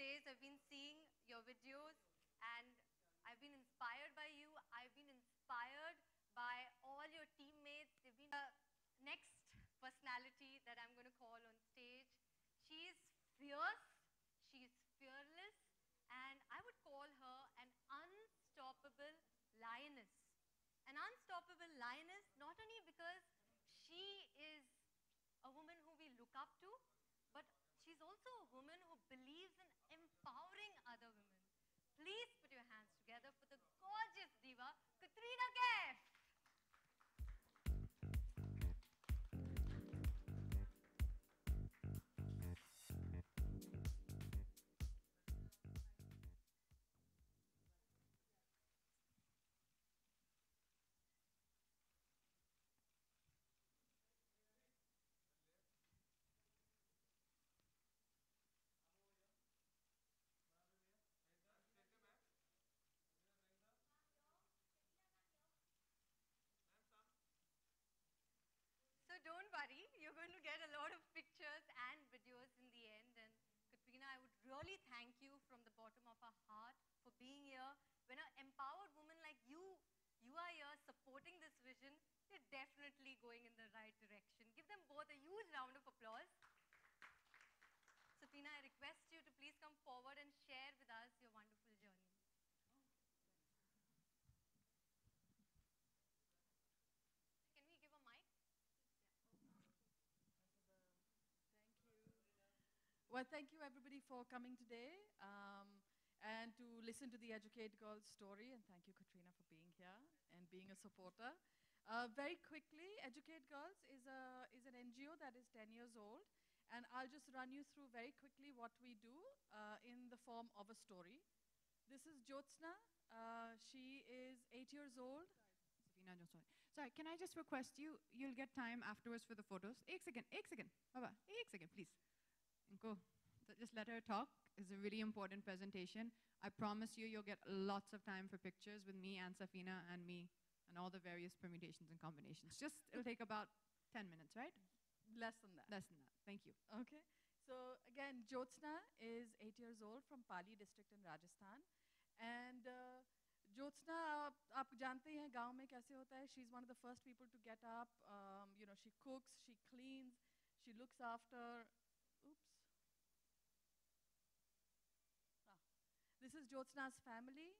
days, I've been seeing your videos and I've been inspired by you. I've been inspired by all your teammates. They've been the next personality that I'm going to call on stage. She is fierce, she is fearless, and I would call her an unstoppable lioness. An unstoppable lioness, not only because she is a woman who we look up to, but she's also a woman who believes in empowering other women. Please put your hands together for the gorgeous diva, Katrina Kaif. So don't worry, you're going to get a lot of pictures and videos in the end. And Katrina, I would really thank you from the bottom of our heart for being here. When an empowered woman like you are here supporting this vision, you're definitely going in the right direction. Give them both a huge round of applause. Katrina, I request you to please come forward and share with us your wonderful journey. Can we give a mic? Thank you. Well, thank you everybody for coming today and to listen to the Educate Girls story. And thank you, Katrina, for being here and being a supporter. Very quickly, Educate Girls is an NGO that is 10 years old. And I'll just run you through very quickly what we do in the form of a story. This is Jyotsna. She is 8 years old. Sorry, can I just request you'll get time afterwards for the photos. Ek second, Baba, ek second, please. Inko, just let her talk. It's a really important presentation. I promise you'll get lots of time for pictures with me and Safina and me and all the various permutations and combinations. It'll take about 10 minutes, right? Less than that. Less than that, thank you. Okay, so again, Jyotsna is 8 years old from Pali district in Rajasthan. And Jyotsna, आप जानते हैं गांव में कैसे होता है. She's one of the first people to get up. You know, she cooks, she cleans, she looks after. Oops. This is Jyotsna's family.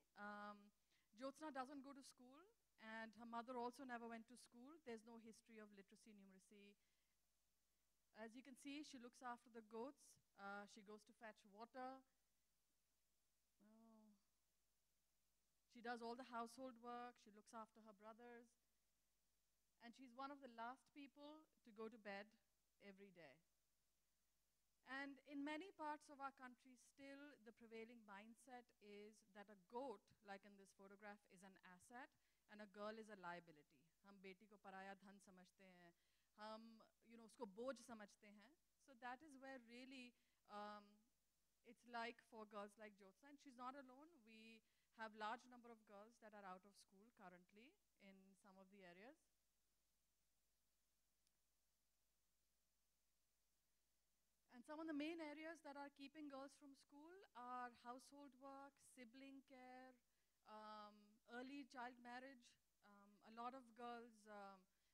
Jyotsna doesn't go to school, and her mother also never went to school. There's no history of literacy, numeracy. As you can see, she looks after the goats. She goes to fetch water. Oh. She does all the household work. She looks after her brothers. And she's one of the last people to go to bed every day. And in many parts of our country, still the prevailing mindset is that a goat, like in this photograph, is an asset and a girl is a liability. हम बेटी को पराया धन समझते हैं. हम, उसको बोझ समझते हैं. So that is where really it's like for girls like Jyotsna. And she's not alone. We have large number of girls that are out of school currently in some of the areas. And some of the main areas that are keeping girls from school are household work, sibling care, early child marriage. A lot of girls,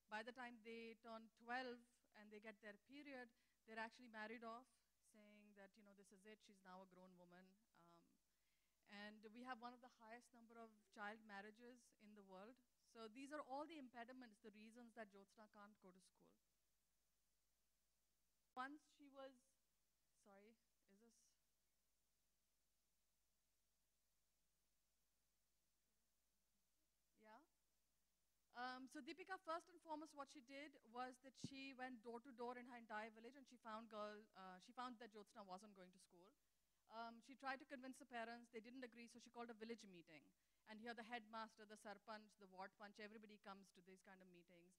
by the time they turn 12 and they get their period, they're actually married off, saying that, this is it, she's now a grown woman. And we have one of the highest number of child marriages in the world. So these are all the impediments, the reasons that Jyotsna can't go to school. Once she was, sorry, is this? Yeah? So Deepika, first and foremost, what she did was that she went door to door in her entire village and she found that Jyotsna wasn't going to school. She tried to convince the parents, they didn't agree, so she called a village meeting. And here the headmaster, the sarpanch, the ward punch, everybody comes to these kind of meetings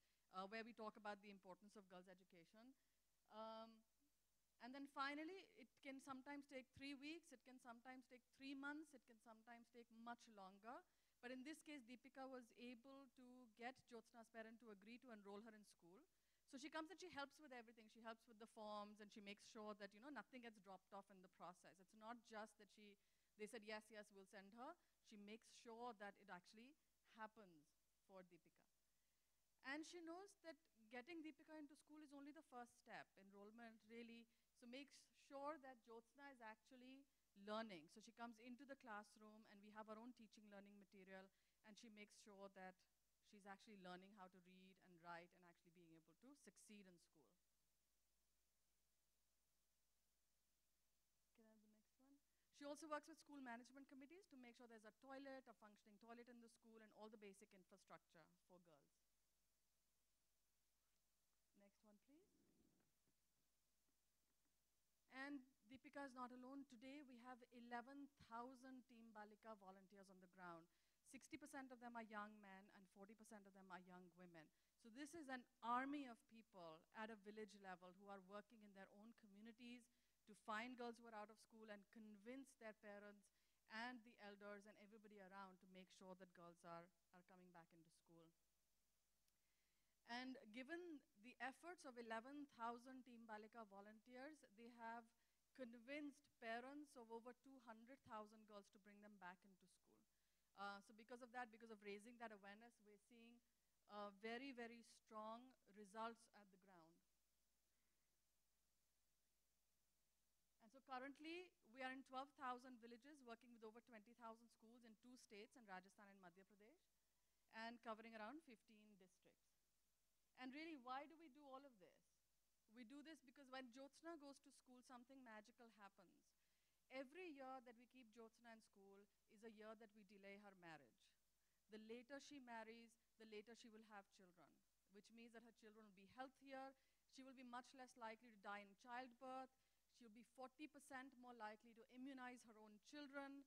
where we talk about the importance of girls' education. And then finally, it can sometimes take 3 weeks, it can sometimes take 3 months, it can sometimes take much longer. But in this case, Deepika was able to get Jyotsna's parent to agree to enroll her in school. So she comes and she helps with everything. She helps with the forms, and she makes sure that, nothing gets dropped off in the process. It's not just that they said, yes, yes, we'll send her. She makes sure that it actually happens for Deepika. And she knows that getting Deepika into school is only the first step. Enrollment really, so makes sure that Jyotsna is actually learning. So she comes into the classroom, and we have our own teaching learning material, and she makes sure that she's actually learning how to read and write and actually being able to succeed in school. Can I have the next one? She also works with school management committees to make sure there's a toilet, a functioning toilet in the school, and all the basic infrastructure for girls. Next one, please. And Deepika is not alone. Today, we have 11,000 Team Balika volunteers on the ground. 60% of them are young men, and 40% of them are young women. So this is an army of people at a village level who are working in their own communities to find girls who are out of school and convince their parents and the elders and everybody around to make sure that girls are coming back into school. And given the efforts of 11,000 Team Balika volunteers, they have convinced parents of over 200,000 girls to bring them back into school. So because of that, because of raising that awareness, we're seeing very, very strong results at the ground. And so currently, we are in 12,000 villages working with over 20,000 schools in 2 states, in Rajasthan and Madhya Pradesh, and covering around 15 districts. And really, why do we do all of this? We do this because when Jyotsna goes to school, something magical happens. Every year that we keep Jyotsna in school is a year that we delay her marriage. The later she marries, the later she will have children, which means that her children will be healthier, she will be much less likely to die in childbirth, she will be 40% more likely to immunize her own children,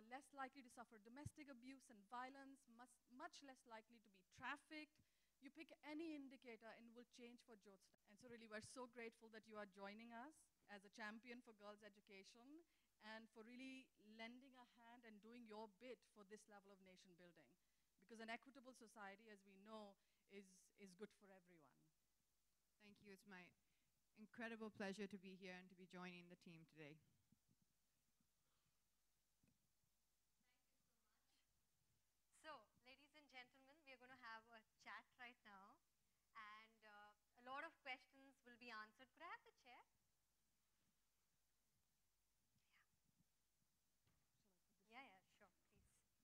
less likely to suffer domestic abuse and violence, much less likely to be trafficked. You pick any indicator and it will change for Jyotsna. And so really, we're so grateful that you are joining us as a champion for girls' education and for really lending a hand and doing your bit for this level of nation building. Because an equitable society, as we know, is good for everyone. Thank you. It's my incredible pleasure to be here and to be joining the team today. So, ladies and gentlemen, we are going to have a chat right now, and a lot of questions will be answered. Could I have the chair? Yeah, yeah, sure, please. Yeah.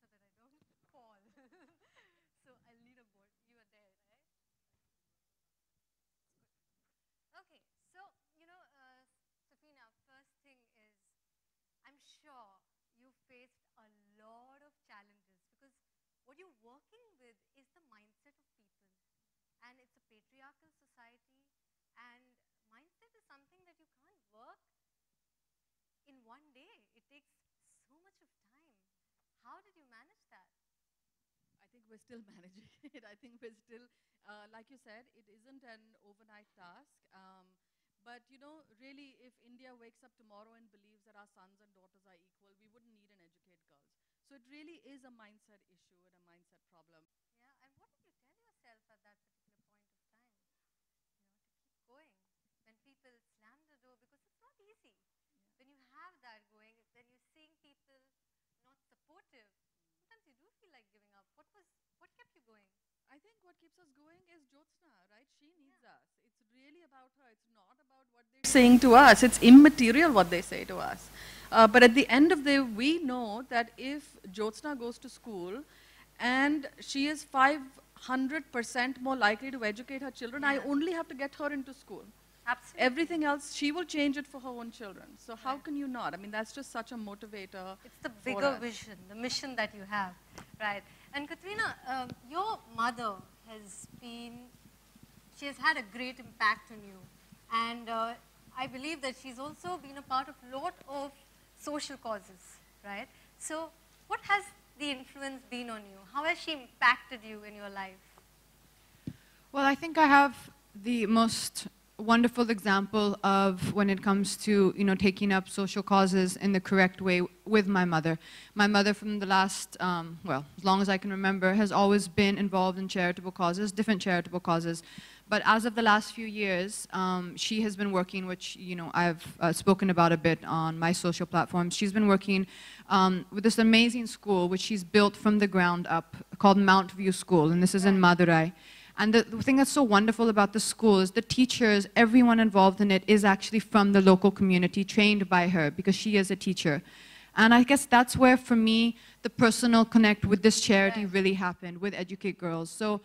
Just make sure that I don't fall. So I'll need a board. You are there, right? Okay, so, Safina, first thing is, I'm sure you faced a lot of challenges because what you're working with is the mindset of people. And it's a patriarchal society, and mindset is something that you can't work in one day. It takes so much of time. How did you manage that? I think we're still managing it. I think we're still, like you said, it isn't an overnight task. But really, if India wakes up tomorrow and believes that our sons and daughters are equal, we wouldn't need an educate girls. So it really is a mindset issue and a mindset problem. Yeah, and what did you tell yourself at that particular point of time? To keep going when people slam the door, because it's not easy. Yeah. When you have that going, then you're seeing people not supportive. Sometimes you do feel like giving up. What kept you going? I think what keeps us going is Jyotsna, right? She needs us. It's really about her. It's not about what they're saying to us. It's immaterial what they say to us. But at the end of the day, we know that if Jyotsna goes to school and she is 500% more likely to educate her children, I only have to get her into school. Absolutely. Everything else, she will change it for her own children. So how can you not? I mean, that's just such a motivator. It's the bigger vision, the mission that you have, right? And Katrina, your mother she has had a great impact on you. And I believe that she's also been a part of a lot of social causes, right? So what has the influence been on you? How has she impacted you in your life? Well, I think I have the most wonderful example of when it comes to, taking up social causes in the correct way with my mother. My mother, from the last, as long as I can remember, has always been involved in charitable causes, different charitable causes. But as of the last few years, she has been working, which, I've spoken about a bit on my social platforms. She's been working with this amazing school, which she's built from the ground up, called Mount View School, and this is in Madurai. And the thing that's so wonderful about the school is the teachers, everyone involved in it is actually from the local community, trained by her, because she is a teacher. And I guess that's where, for me, the personal connect with this charity really happened, with Educate Girls. So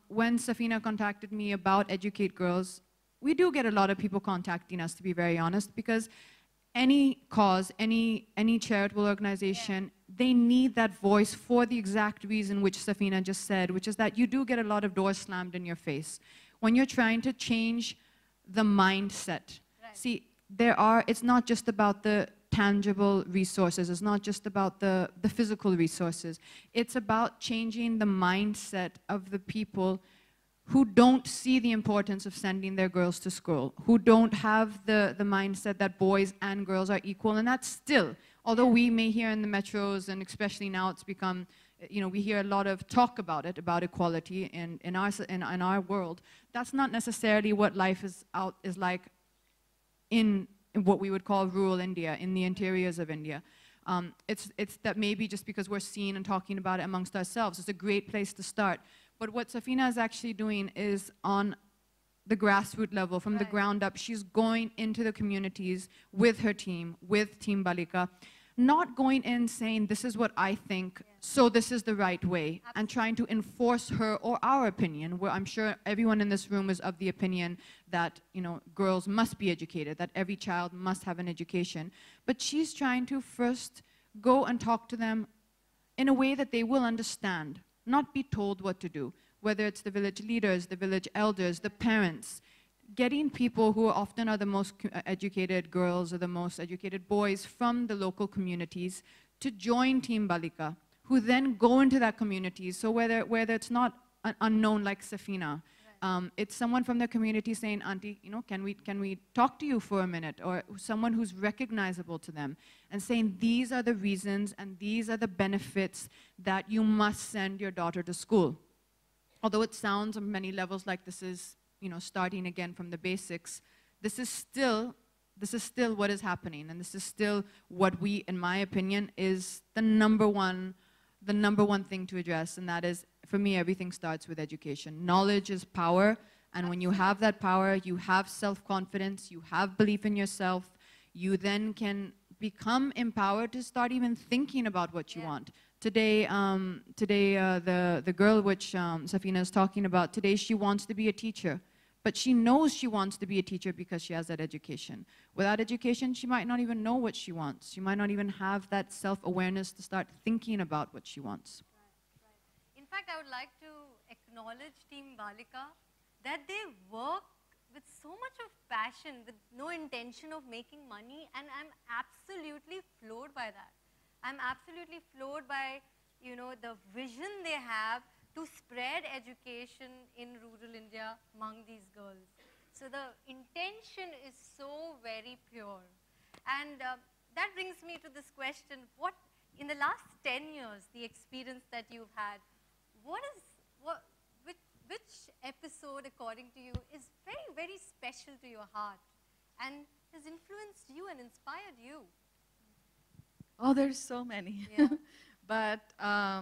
when Safina contacted me about Educate Girls, we do get a lot of people contacting us, to be very honest, because any cause, any charitable organization, they need that voice for the exact reason which Safina just said, which is that you do get a lot of doors slammed in your face. When you're trying to change the mindset, see, it's not just about the tangible resources, it's not just about the physical resources, it's about changing the mindset of the people who don't see the importance of sending their girls to school, who don't have the mindset that boys and girls are equal. And that's still, although we may hear in the metros, and especially now it's become, we hear a lot of talk about it, about equality in our world, that's not necessarily what life is like in what we would call rural India, in the interiors of India. It's that maybe just because we're seeing and talking about it amongst ourselves, it's a great place to start. But what Safina is actually doing is on the grassroots level, from the ground up, she's going into the communities with her team, with Team Balika, not going in saying, this is what I think, so this is the right way, and trying to enforce her or our opinion, where I'm sure everyone in this room is of the opinion that, girls must be educated, that every child must have an education. But she's trying to first go and talk to them in a way that they will understand, not be told what to do, whether it's the village leaders, the village elders, the parents, getting people who often are the most educated girls or the most educated boys from the local communities to join Team Balika, who then go into that community. So whether it's not an unknown like Safina, it's someone from the community saying, Auntie, can we talk to you for a minute? Or someone who's recognizable to them and saying, these are the reasons and these are the benefits that you must send your daughter to school. Although it sounds on many levels like this is, starting again from the basics, this is still what is happening, and this is still what in my opinion, is the number one thing to address, and that is, for me, everything starts with education. Knowledge is power, and when you have that power, you have self-confidence, you have belief in yourself, you then can become empowered to start even thinking about what you want. Today, the girl which Safina is talking about, today she wants to be a teacher, but she knows she wants to be a teacher because she has that education. Without education, she might not even know what she wants. She might not even have that self-awareness to start thinking about what she wants. In fact, I would like to acknowledge Team Balika that they work with so much of passion, with no intention of making money, and I'm absolutely floored by that. I'm absolutely floored by, the vision they have to spread education in rural India among these girls. So the intention is so very pure. And that brings me to this question, in the last 10 years, the experience that you've had, which episode, according to you, is very, very special to your heart and has influenced you and inspired you? Oh, there's so many. Yeah. But, I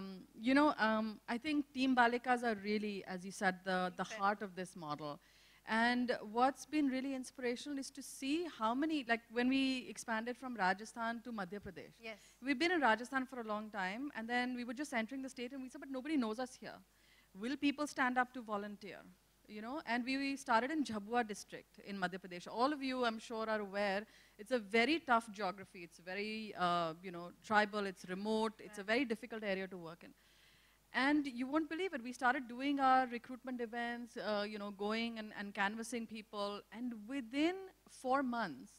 think Team Balikas are really, as you said, the heart of this model. And what's been really inspirational is to see how many, like when we expanded from Rajasthan to Madhya Pradesh. Yes. We've been in Rajasthan for a long time, and then we were just entering the state, and we said, but nobody knows us here. Will people stand up to volunteer? And we started in Jhabua district in Madhya Pradesh. All of you, I'm sure, are aware, it's a very tough geography. It's very, tribal, it's remote, it's a very difficult area to work in. And you won't believe it, we started doing our recruitment events, going and canvassing people, and within 4 months,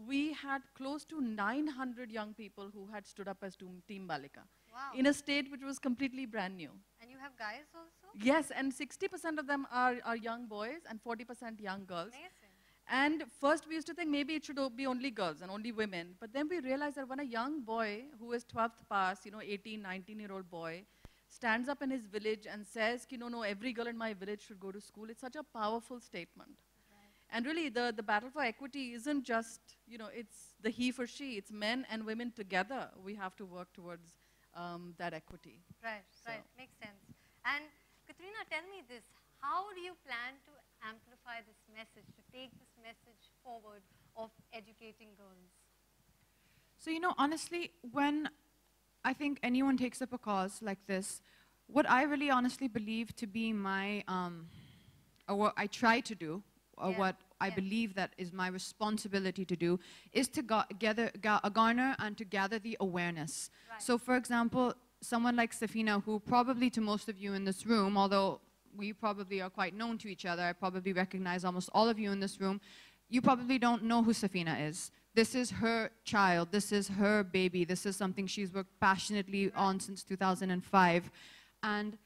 we had close to 900 young people who had stood up as Team Balika. Wow. In a state which was completely brand new. And you you have guys also? Yes, and 60% of them are young boys and 40% young girls. Amazing. And first we used to think maybe it should be only girls and only women. But then we realized that when a young boy who is 12th pass, 18, 19-year-old boy, stands up in his village and says, no, every girl in my village should go to school, it's such a powerful statement. Right. And really, the battle for equity isn't just, it's the he for she, it's men and women together. We have to work towards that equity. Right, right, makes sense. And Katrina, tell me this, how do you plan to amplify this message, to take this message forward of educating girls? So, honestly, when I think anyone takes up a cause like this, what I really honestly believe to be my, or what I try to do, or what I believe that is my responsibility to do, is to garner and to gather the awareness. Right. So, for example, someone like Safina, who probably to most of you in this room, although we probably are quite known to each other, I probably recognize almost all of you in this room, you probably don't know who Safina is. This is her child, this is her baby, this is something she's worked passionately on since 2005. And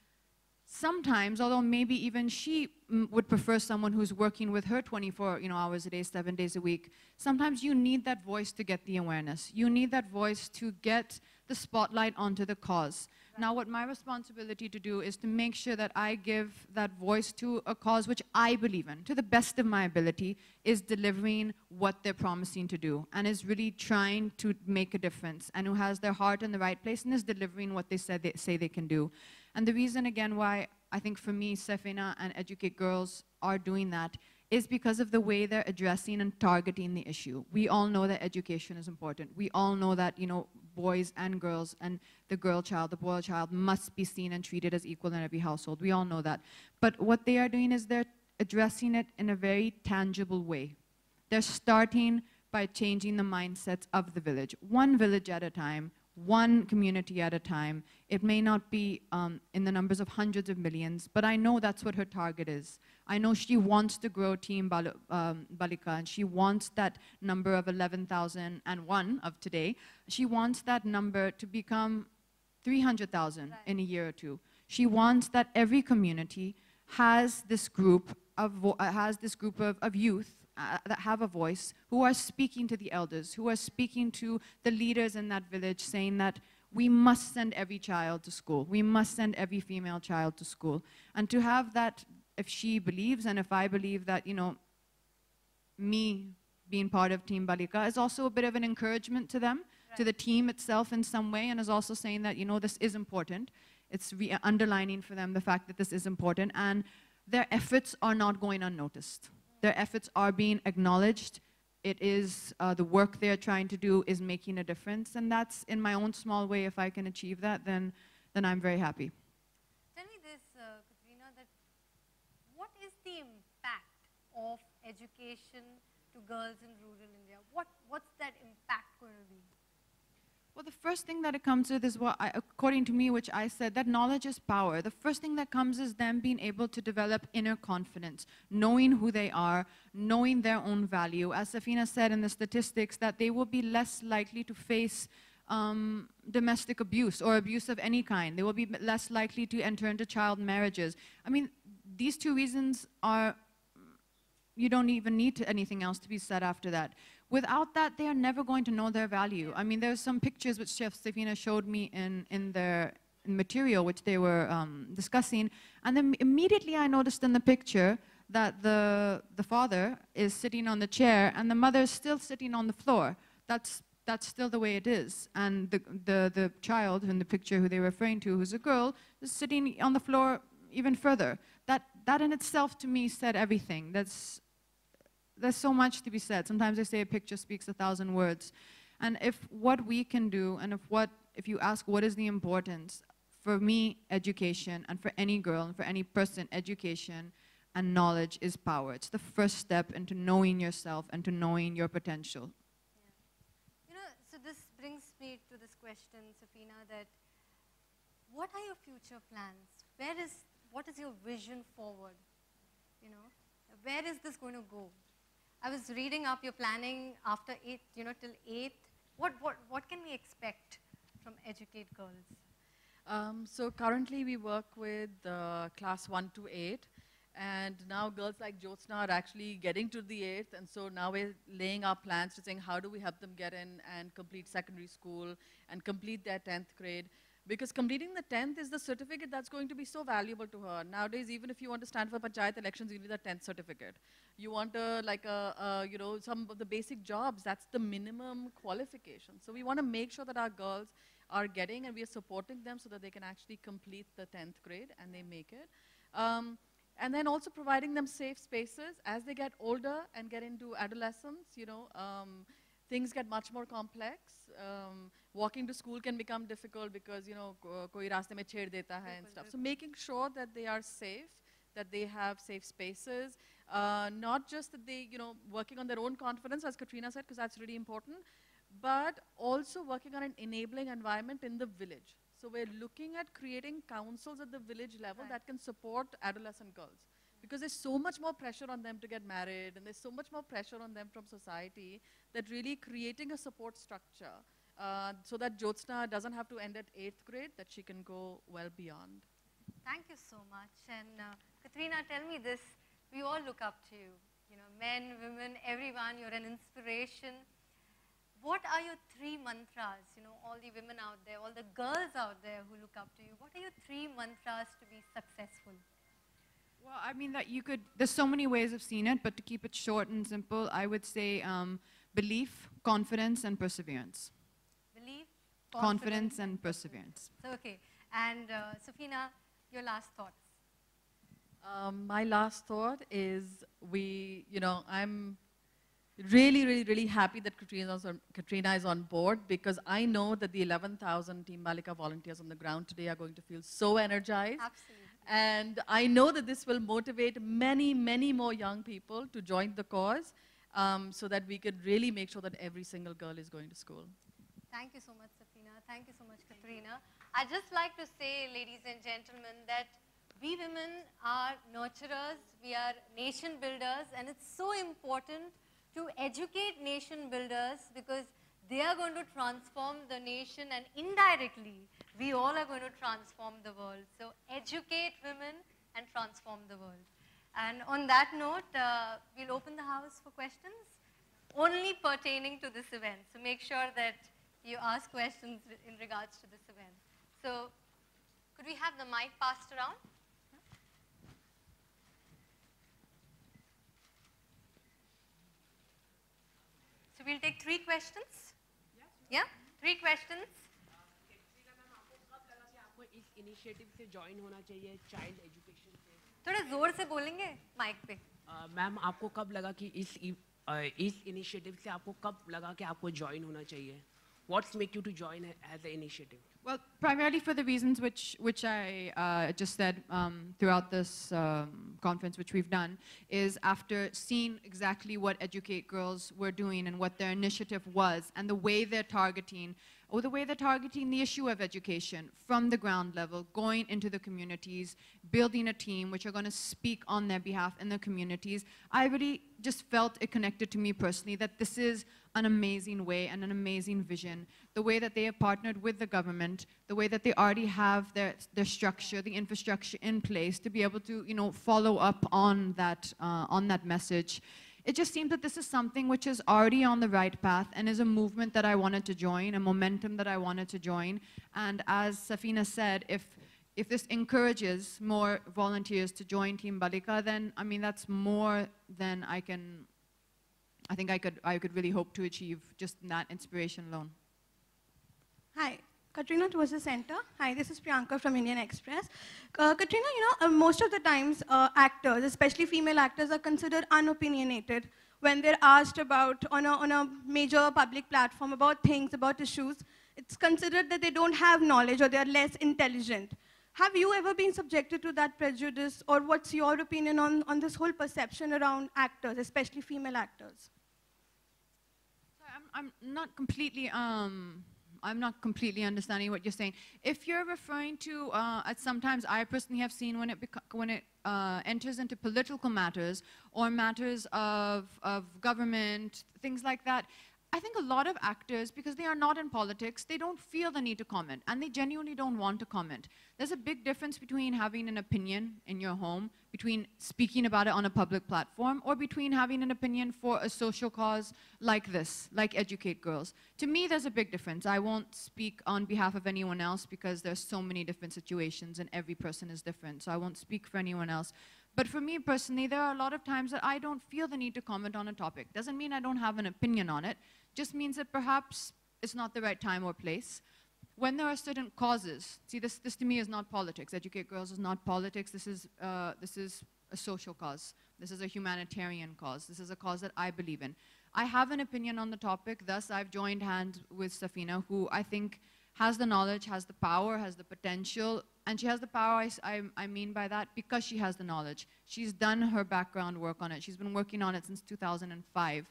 sometimes, although maybe even she would prefer someone who's working with her 24 hours a day, 7 days a week, sometimes you need that voice to get the awareness. You need that voice to get the spotlight onto the cause. Right. Now, what my responsibility to do is to make sure that I give that voice to a cause which I believe in, to the best of my ability, is delivering what they're promising to do, and is really trying to make a difference, and who has their heart in the right place, and is delivering what they say they can do. And the reason, again, why I think for me, Safina and Educate Girls are doing that is because of the way they're addressing and targeting the issue. We all know that education is important. We all know that, boys and girls and the girl child, the boy child must be seen and treated as equal in every household. We all know that. But what they are doing is they're addressing it in a very tangible way. They're starting by changing the mindsets of the village, one village at a time, one community at a time. It may not be in the numbers of hundreds of millions, but I know that's what her target is. I know she wants to grow Team Balika, and she wants that number of 11,001 of today. She wants that number to become 300,000 in a year or two. She wants that every community has this group of youth that have a voice, who are speaking to the elders, who are speaking to the leaders in that village, saying that we must send every child to school. We must send every female child to school. And to have that, if she believes and if I believe that, me being part of Team Balika is also a bit of an encouragement to them, right, to the team itself in some way, and is also saying that, this is important. It's underlining for them the fact that this is important, and their efforts are not going unnoticed. Their efforts are being acknowledged. It is the work they're trying to do is making a difference, and that's in my own small way. If I can achieve that, then I'm very happy. Tell me this, Katrina, that what is the impact of education to girls in rural India? What's that impact going to be? Well, the first thing that it comes with is according to me, which I said, that knowledge is power. The first thing that comes is them being able to develop inner confidence, knowing who they are, knowing their own value. As Safina said in the statistics, that they will be less likely to face domestic abuse or abuse of any kind. They will be less likely to enter into child marriages. I mean, these two reasons are, you don't even need anything else to be said after that. Without that, they are never going to know their value. I mean, there's some pictures which Chef Safina showed me in their material, which they were discussing, and then immediately I noticed in the picture that the father is sitting on the chair and the mother is still sitting on the floor. That's still the way it is. And the child in the picture who they were referring to, who's a girl, is sitting on the floor even further. That in itself to me said everything. There's so much to be said. Sometimes they say a picture speaks 1,000 words. And if what we can do, and if you ask what is the importance, for me, education, and for any girl, and for any person, education and knowledge is power. It's the first step into knowing yourself and to knowing your potential. Yeah. So this brings me to this question, Safina, that what are your future plans? What is your vision forward? Where is this going to go? I was reading up your planning after 8th, till 8th. What can we expect from Educate Girls? So currently we work with class 1 to 8, and now girls like Jyotsna are actually getting to the 8th, and so now we're laying our plans to saying how do we help them get in and complete secondary school and complete their 10th grade. Because completing the 10th is the certificate that's going to be so valuable to her. Nowadays, even if you want to stand for panchayat elections, you need a 10th certificate. You want you know, some of the basic jobs, that's the minimum qualification. So we want to make sure that our girls are getting, and we are supporting them so that they can actually complete the 10th grade and they make it. And then also providing them safe spaces as they get older and get into adolescence, you know, things get much more complex. Walking to school can become difficult because, you know, koi raaste mein chhed deta hai and stuff. So making sure that they are safe, that they have safe spaces, not just that they, you know, working on their own confidence, as Katrina said, because that's really important, but also working on an enabling environment in the village. So we're looking at creating councils at the village level that can support adolescent girls. Because there's so much more pressure on them to get married, and there's so much more pressure on them from society, that really creating a support structure so that Jyotsna doesn't have to end at 8th grade, that she can go well beyond. Thank you so much. And Katrina, tell me this. We all look up to you. You know, men, women, everyone, you're an inspiration. What are your 3 mantras? You know, all the women out there, all the girls out there who look up to you, what are your 3 mantras to be successful? Well, I mean that you could, there's so many ways of seeing it, but to keep it short and simple, I would say belief, confidence, and perseverance. Belief, confidence and perseverance. So, okay. And Safina, your last thoughts. My last thought is you know, I'm really happy that Katrina is on board, because I know that the 11,000 Team Balika volunteers on the ground today are going to feel so energized. Absolutely. And I know that this will motivate many more young people to join the cause, so that we could really make sure that every single girl is going to school. Thank you so much, Safina. Thank you so much, Katrina. I'd just like to say, ladies and gentlemen, that we women are nurturers, we are nation builders, and it's so important to educate nation builders, because they are going to transform the nation, and indirectly, we all are going to transform the world. So educate women and transform the world. And on that note, we'll open the house for questions, only pertaining to this event. So make sure that you ask questions in regards to this event. So could we have the mic passed around? So we'll take 3 questions. Yeah? 3 questions. आपको इस initiative से join होना चाहिए child education से? थोड़ा जोर से बोलेंगे माइक पे. मैम, आपको कब लगा कि इस इनिशिएटिव से आपको कब लगा कि आपको ज्वाइन होना चाहिए? What's make you to join as an initiative? Well, primarily for the reasons which I just said throughout this conference, which we've done, is after seeing exactly what Educate Girls were doing and what their initiative was, and the way they're targeting the issue of education from the ground level, going into the communities, building a team which are going to speak on their behalf in the communities. I really just felt it connected to me personally that this is an amazing way and an amazing vision. The way that they have partnered with the government, the way that they already have their structure, the infrastructure in place to be able to, you know, follow up on that message. It just seems that this is something which is already on the right path and is a movement that I wanted to join, a momentum that I wanted to join. And as Safina said, if this encourages more volunteers to join Team Balika, then, I mean, that's more than I think I could really hope to achieve just in that inspiration alone. Hi, Katrina towards the center. Hi, this is Priyanka from Indian Express. Katrina, you know, most of the times actors, especially female actors, are considered unopinionated when they're asked about, on a major public platform, about things, about issues. It's considered that they don't have knowledge or they're less intelligent. Have you ever been subjected to that prejudice, or what's your opinion on this whole perception around actors, especially female actors? I'm not completely understanding what you're saying. If you're referring to, sometimes I personally have seen when it enters into political matters or matters of government, things like that, I think a lot of actors, because they are not in politics, they don't feel the need to comment, and they genuinely don't want to comment. There's a big difference between having an opinion in your home, between speaking about it on a public platform, or between having an opinion for a social cause like this, like Educate Girls. To me, there's a big difference. I won't speak on behalf of anyone else because there's so many different situations and every person is different, so I won't speak for anyone else. But for me personally, there are a lot of times that I don't feel the need to comment on a topic. Doesn't mean I don't have an opinion on it, just means that perhaps it's not the right time or place. When there are certain causes, see, this to me is not politics. Educate Girls is not politics. This is a social cause. This is a humanitarian cause. This is a cause that I believe in. I have an opinion on the topic, thus I've joined hands with Safina, who I think has the knowledge, has the power, has the potential, and she has the power, I mean by that, because she has the knowledge. She's done her background work on it. She's been working on it since 2005.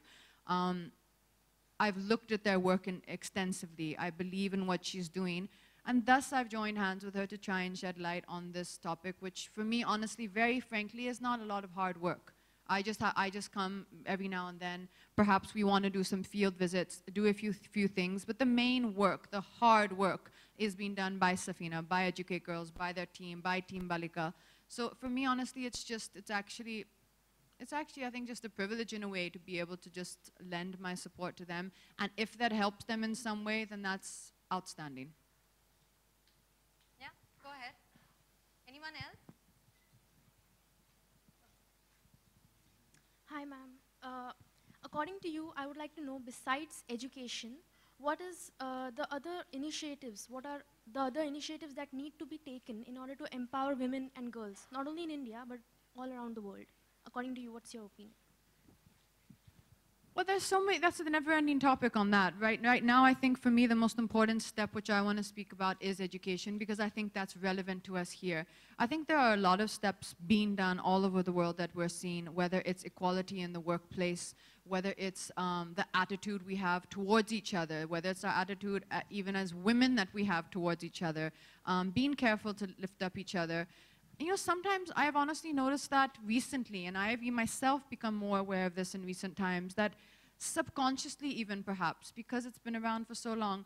I've looked at their work extensively. I believe in what she's doing. And thus, I've joined hands with her to try and shed light on this topic, which for me, honestly, very frankly, is not a lot of hard work. I just come every now and then. Perhaps we want to do some field visits, do a few things. But the main work, the hard work, is being done by Safina, by Educate Girls, by their team, by Team Balika. So for me, honestly, it's actually, I think, just a privilege in a way to be able to just lend my support to them. And if that helps them in some way, then that's outstanding. Yeah, go ahead. Anyone else? Hi, ma'am. According to you, I would like to know, besides education, what is the other initiatives? What are the other initiatives that need to be taken in order to empower women and girls, not only in India, but all around the world? According to you, what's your opinion? Well, there's so many, that's a never-ending topic on that. Right now, I think for me, the most important step which I want to speak about is education, because I think that's relevant to us here. I think there are a lot of steps being done all over the world that we're seeing, whether it's equality in the workplace, whether it's the attitude we have towards each other, whether it's our attitude even as women that we have towards each other, being careful to lift up each other. You know, sometimes I've honestly noticed that recently, and I've myself become more aware of this in recent times, that subconsciously even perhaps, because it's been around for so long,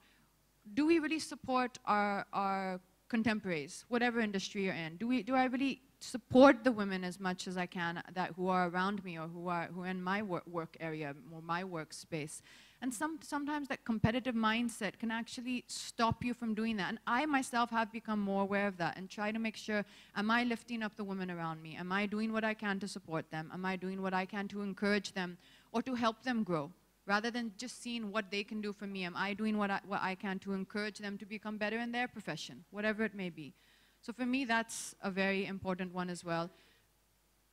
do we really support our contemporaries, whatever industry you're in? Do I really support the women as much as I can who are around me or who are in my work area or my workspace? And sometimes that competitive mindset can actually stop you from doing that. And I myself have become more aware of that and try to make sure, am I lifting up the women around me? Am I doing what I can to support them? Am I doing what I can to encourage them or to help them grow? Rather than just seeing what they can do for me, am I doing what I can to encourage them to become better in their profession, whatever it may be? So for me, that's a very important one as well.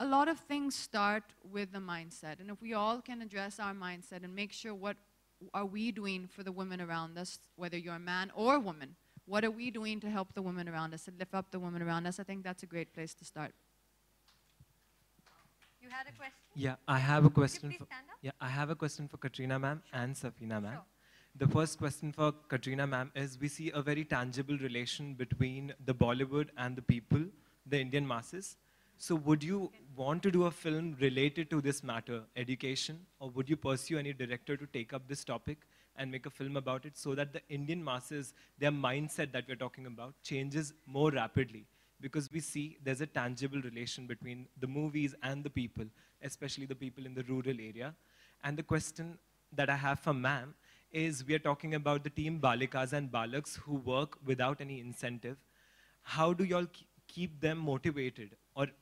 A lot of things start with the mindset. And if we all can address our mindset and make sure what are we doing for the women around us, whether you're a man or a woman, what are we doing to help the women around us and lift up the women around us? I think that's a great place to start. You had a question? Yeah, I have a question. Could you please stand up? Yeah, I have a question for Katrina ma'am and Safina ma'am. Sure. The first question for Katrina ma'am is, we see a very tangible relation between the Bollywood and the people, the Indian masses. So would you want to do a film related to this matter, education, or would you pursue any director to take up this topic and make a film about it so that the Indian masses, their mindset that we're talking about, changes more rapidly? Because we see there's a tangible relation between the movies and the people, especially the people in the rural area. And the question that I have for ma'am is, we are talking about the team Balikas and Balaks who work without any incentive. How do y'all keep them motivated?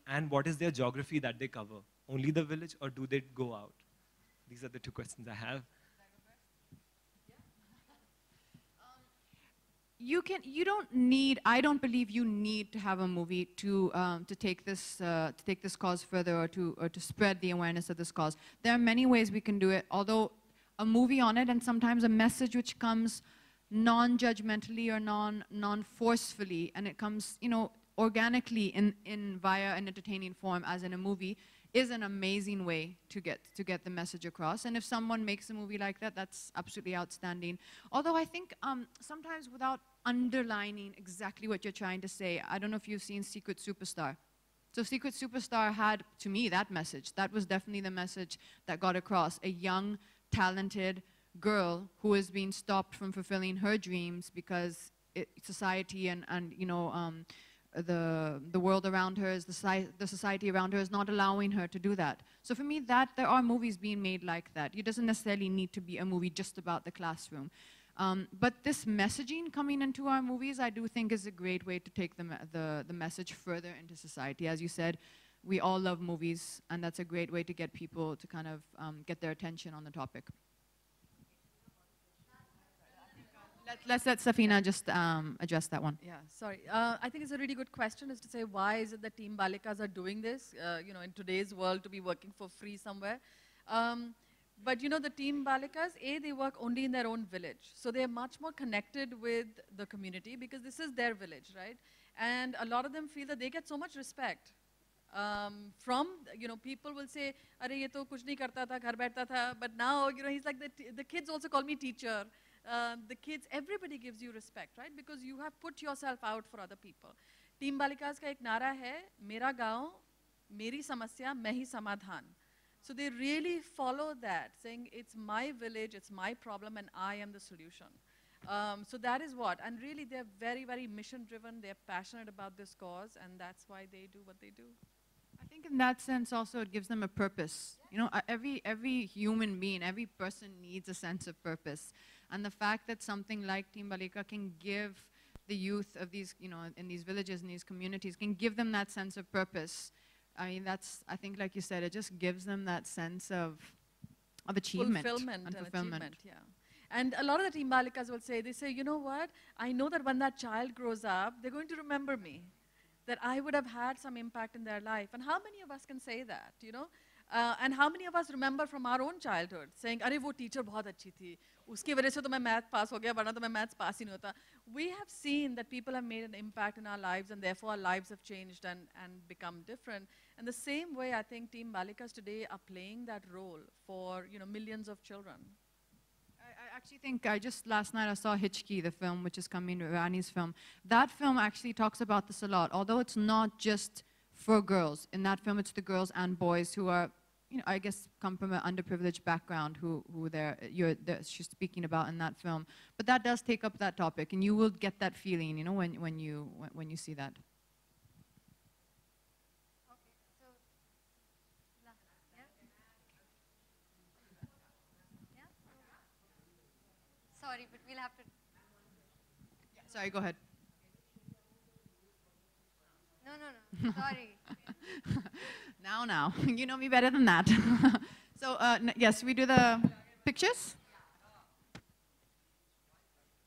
And what is their geography that they cover? Only the village, or do they go out? These are the two questions I have. I don't believe you need to have a movie to take this cause further or to spread the awareness of this cause. There are many ways we can do it, although a movie on it and sometimes a message which comes non-judgmentally or non-forcefully, and it comes, you know, organically via an entertaining form, as in a movie, is an amazing way to get the message across. And if someone makes a movie like that, that's absolutely outstanding. Although I think sometimes without underlining exactly what you're trying to say, I don't know if you've seen Secret Superstar. So Secret Superstar had, to me, that message. That was definitely the message that got across. A young, talented, girl who is being stopped from fulfilling her dreams because society and the world around her, the society around her is not allowing her to do that. So for me, there are movies being made like that. It doesn't necessarily need to be a movie just about the classroom. But this messaging coming into our movies, I do think is a great way to take the message further into society. As you said, we all love movies, and that's a great way to get people to kind of get their attention on the topic. Let's let Safina just address that one. Yeah, sorry. I think it's a really good question, is to say, why is it that Team Balikas are doing this, in today's world, to be working for free somewhere. But the Team Balikas, they work only in their own village. So they're much more connected with the community because this is their village, right? And a lot of them feel that they get so much respect. From, people will say, "Arey, ye to kuch nahi karta tha, ghar baithta tha." But now, he's like, the kids also call me teacher. The kids, everybody gives you respect, right? Because you have put yourself out for other people. Team Balikas ka ek nara hai, "Mera gaon, meri samasya, main hi samadhan." So they really follow that, saying it's my village, it's my problem, and I am the solution. So that is what, and really they're very, very mission-driven. They're passionate about this cause, and that's why they do what they do. I think in that sense also it gives them a purpose. Every human being, every person needs a sense of purpose. And the fact that something like Team Balika can give the youth of these, in these villages, in these communities, can give them that sense of purpose. I mean, I think, like you said, it just gives them that sense of achievement. Fulfillment and achievement, yeah. And a lot of the Team Balikas will say, you know what, I know that when that child grows up, they're going to remember me, that I would have had some impact in their life. And how many of us can say that, and how many of us remember from our own childhood, saying, "Arey, wo teacher bahut achhi thi. Uski wajah se to main math pass ho gaya, varna to main maths pass hi nahi hota." We have seen that people have made an impact in our lives, and therefore our lives have changed and become different. And the same way, I think Team Balikas today are playing that role for, millions of children. I actually think, last night I saw Hichki, the film, which is coming, Rani's film. That film actually talks about this a lot, although it's not just for girls. In that film, it's the girls and boys who are, I guess, come from an underprivileged background who she's speaking about in that film. But that does take up that topic, and you will get that feeling, when you see that. Sorry, but we'll have to... Yeah, sorry, go ahead. No, sorry. Now, you know me better than that. So, yes, we do the pictures.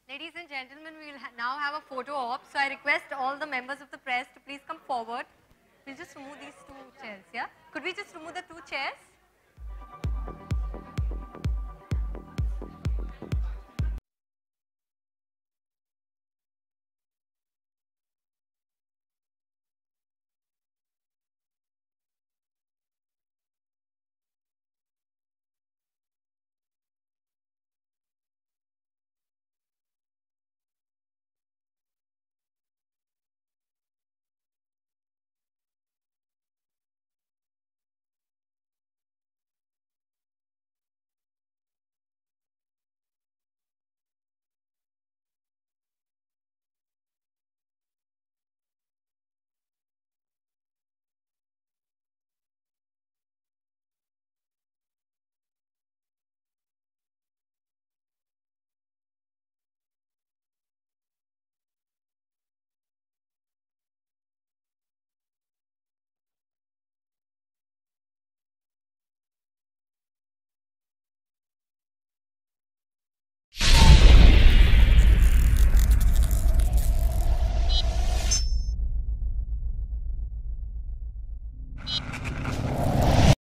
Ladies and gentlemen, we will now have a photo op. So I request all the members of the press to please come forward. We'll just remove these two chairs, yeah? Could we just remove the two chairs?